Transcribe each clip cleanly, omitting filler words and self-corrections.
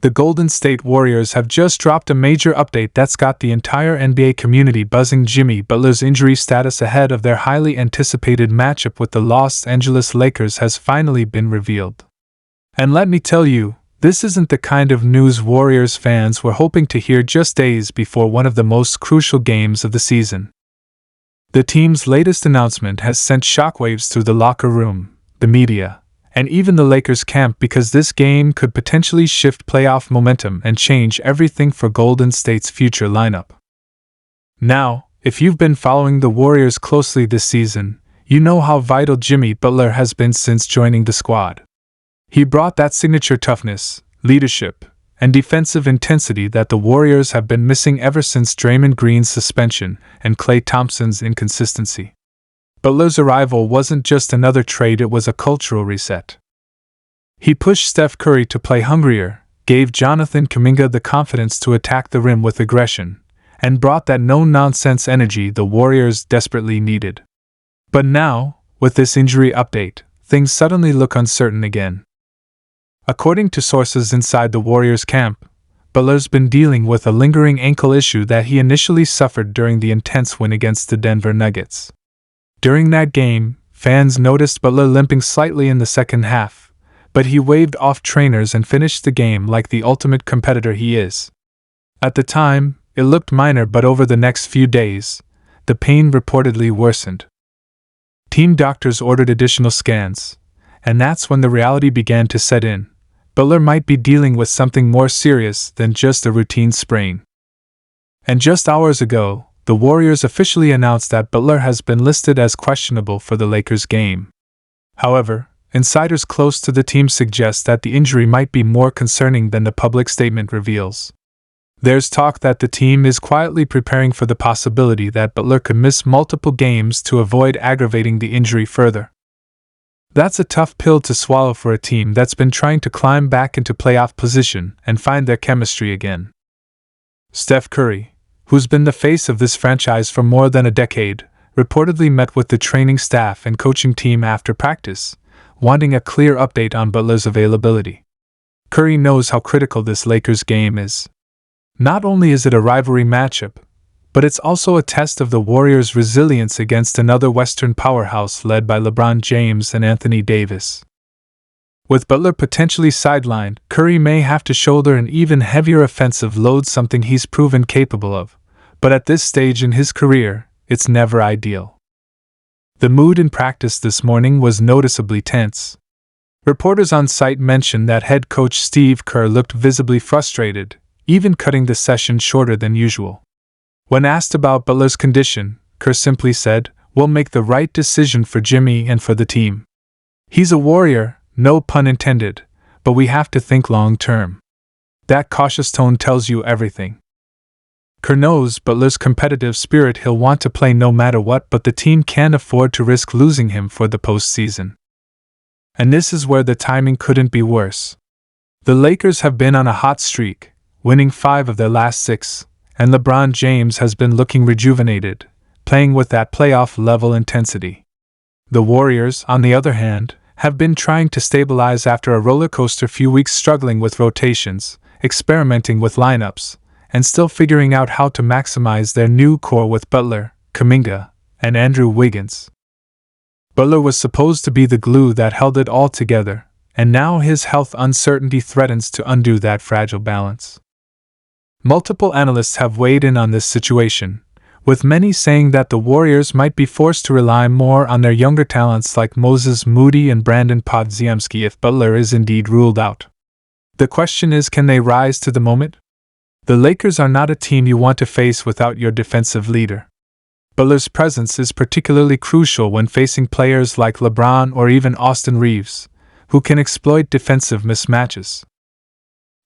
The Golden State Warriors have just dropped a major update that's got the entire NBA community buzzing. Jimmy Butler's injury status ahead of their highly anticipated matchup with the Los Angeles Lakers has finally been revealed. And let me tell you, this isn't the kind of news Warriors fans were hoping to hear just days before one of the most crucial games of the season. The team's latest announcement has sent shockwaves through the locker room, the media, and even the Lakers camp, because this game could potentially shift playoff momentum and change everything for Golden State's future lineup. Now, if you've been following the Warriors closely this season, you know how vital Jimmy Butler has been since joining the squad. He brought that signature toughness, leadership, and defensive intensity that the Warriors have been missing ever since Draymond Green's suspension and Klay Thompson's inconsistency. Butler's arrival wasn't just another trade, it was a cultural reset. He pushed Steph Curry to play hungrier, gave Jonathan Kuminga the confidence to attack the rim with aggression, and brought that no-nonsense energy the Warriors desperately needed. But now, with this injury update, things suddenly look uncertain again. According to sources inside the Warriors camp, Butler's been dealing with a lingering ankle issue that he initially suffered during the intense win against the Denver Nuggets. During that game, fans noticed Butler limping slightly in the second half, but he waved off trainers and finished the game like the ultimate competitor he is. At the time, it looked minor, but over the next few days, the pain reportedly worsened. Team doctors ordered additional scans, and that's when the reality began to set in. Butler might be dealing with something more serious than just a routine sprain. And just hours ago, the Warriors officially announced that Butler has been listed as questionable for the Lakers game. However, insiders close to the team suggest that the injury might be more concerning than the public statement reveals. There's talk that the team is quietly preparing for the possibility that Butler could miss multiple games to avoid aggravating the injury further. That's a tough pill to swallow for a team that's been trying to climb back into playoff position and find their chemistry again. Steph Curry, who's been the face of this franchise for more than a decade, reportedly met with the training staff and coaching team after practice, wanting a clear update on Butler's availability. Curry knows how critical this Lakers game is. Not only is it a rivalry matchup, but it's also a test of the Warriors' resilience against another Western powerhouse led by LeBron James and Anthony Davis. With Butler potentially sidelined, Curry may have to shoulder an even heavier offensive load, something he's proven capable of, but at this stage in his career, it's never ideal. The mood in practice this morning was noticeably tense. Reporters on site mentioned that head coach Steve Kerr looked visibly frustrated, even cutting the session shorter than usual. When asked about Butler's condition, Kerr simply said, "We'll make the right decision for Jimmy and for the team. He's a warrior, no pun intended, but we have to think long term." That cautious tone tells you everything. Kerr knows Butler's competitive spirit. He'll want to play no matter what, but the team can't afford to risk losing him for the postseason. And this is where the timing couldn't be worse. The Lakers have been on a hot streak, winning 5 of their last 6. And LeBron James has been looking rejuvenated, playing with that playoff-level intensity. The Warriors, on the other hand, have been trying to stabilize after a roller-coaster few weeks, struggling with rotations, experimenting with lineups, and still figuring out how to maximize their new core with Butler, Kuminga, and Andrew Wiggins. Butler was supposed to be the glue that held it all together, and now his health uncertainty threatens to undo that fragile balance. Multiple analysts have weighed in on this situation, with many saying that the Warriors might be forced to rely more on their younger talents like Moses Moody and Brandon Podziemski if Butler is indeed ruled out. The question is, can they rise to the moment? The Lakers are not a team you want to face without your defensive leader. Butler's presence is particularly crucial when facing players like LeBron or even Austin Reeves, who can exploit defensive mismatches.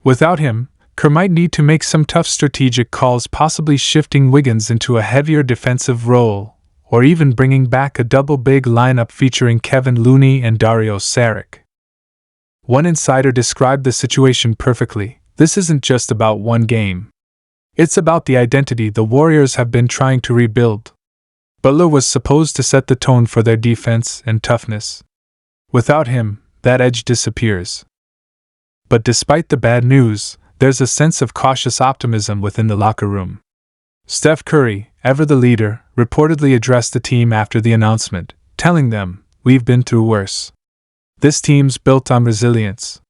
Without him, Kerr might need to make some tough strategic calls, possibly shifting Wiggins into a heavier defensive role, or even bringing back a double big lineup featuring Kevin Looney and Dario Saric. One insider described the situation perfectly. This isn't just about one game. It's about the identity the Warriors have been trying to rebuild. Butler was supposed to set the tone for their defense and toughness. Without him, that edge disappears. But despite the bad news, There's a sense of cautious optimism within the locker room. Steph Curry, ever the leader, reportedly addressed the team after the announcement, telling them, "We've been through worse. This team's built on resilience."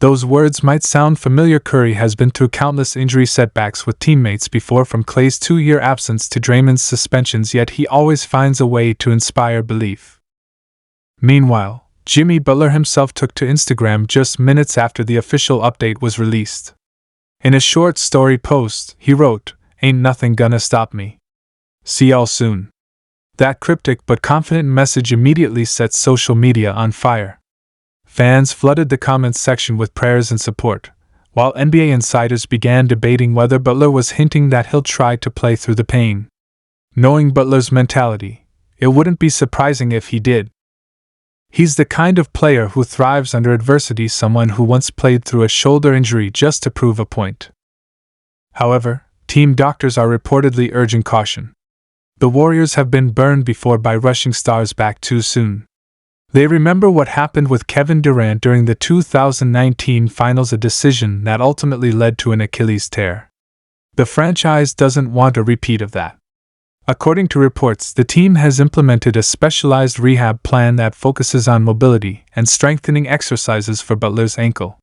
Those words might sound familiar. Curry has been through countless injury setbacks with teammates before, from Klay's 2-year absence to Draymond's suspensions, yet he always finds a way to inspire belief. Meanwhile, Jimmy Butler himself took to Instagram just minutes after the official update was released. In a short story post, he wrote, "Ain't nothing gonna stop me. See y'all soon." That cryptic but confident message immediately set social media on fire. Fans flooded the comments section with prayers and support, while NBA insiders began debating whether Butler was hinting that he'll try to play through the pain. Knowing Butler's mentality, it wouldn't be surprising if he did. He's the kind of player who thrives under adversity, someone who once played through a shoulder injury just to prove a point. However, team doctors are reportedly urging caution. The Warriors have been burned before by rushing stars back too soon. They remember what happened with Kevin Durant during the 2019 Finals, a decision that ultimately led to an Achilles tear. The franchise doesn't want a repeat of that. According to reports, the team has implemented a specialized rehab plan that focuses on mobility and strengthening exercises for Butler's ankle.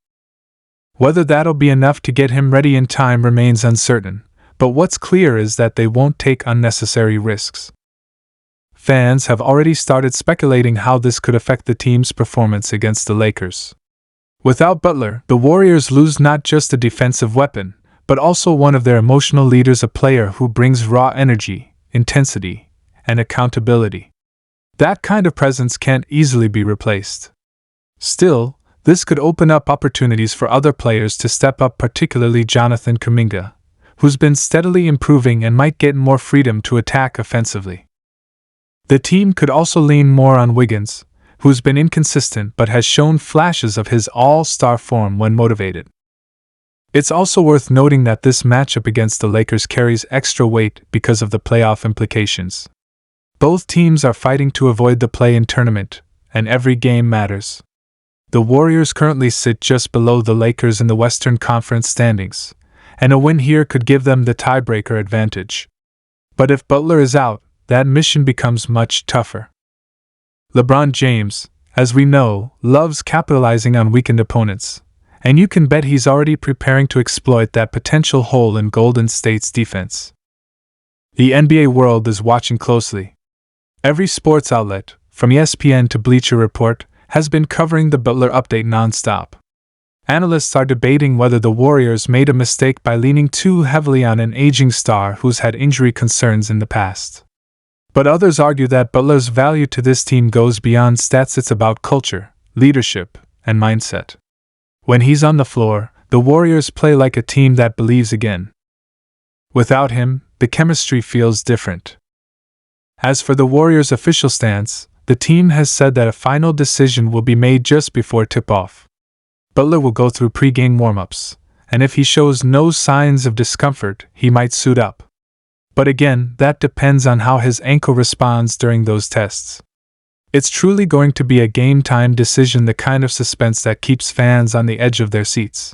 Whether that'll be enough to get him ready in time remains uncertain, but what's clear is that they won't take unnecessary risks. Fans have already started speculating how this could affect the team's performance against the Lakers. Without Butler, the Warriors lose not just a defensive weapon, but also one of their emotional leaders, a player who brings raw energy, intensity, and accountability. That kind of presence can't easily be replaced. Still, this could open up opportunities for other players to step up, particularly Jonathan Kuminga, who's been steadily improving and might get more freedom to attack offensively. The team could also lean more on Wiggins, who's been inconsistent but has shown flashes of his all-star form when motivated. It's also worth noting that this matchup against the Lakers carries extra weight because of the playoff implications. Both teams are fighting to avoid the play-in tournament, and every game matters. The Warriors currently sit just below the Lakers in the Western Conference standings, and a win here could give them the tiebreaker advantage. But if Butler is out, that mission becomes much tougher. LeBron James, as we know, loves capitalizing on weakened opponents, and you can bet he's already preparing to exploit that potential hole in Golden State's defense. The NBA world is watching closely. Every sports outlet, from ESPN to Bleacher Report, has been covering the Butler update nonstop. Analysts are debating whether the Warriors made a mistake by leaning too heavily on an aging star who's had injury concerns in the past. But others argue that Butler's value to this team goes beyond stats. It's about culture, leadership, and mindset. When he's on the floor, the Warriors play like a team that believes again. Without him, the chemistry feels different. As for the Warriors' official stance, the team has said that a final decision will be made just before tip-off. Butler will go through pre-game warm-ups, and if he shows no signs of discomfort, he might suit up. But again, that depends on how his ankle responds during those tests. It's truly going to be a game-time decision, the kind of suspense that keeps fans on the edge of their seats.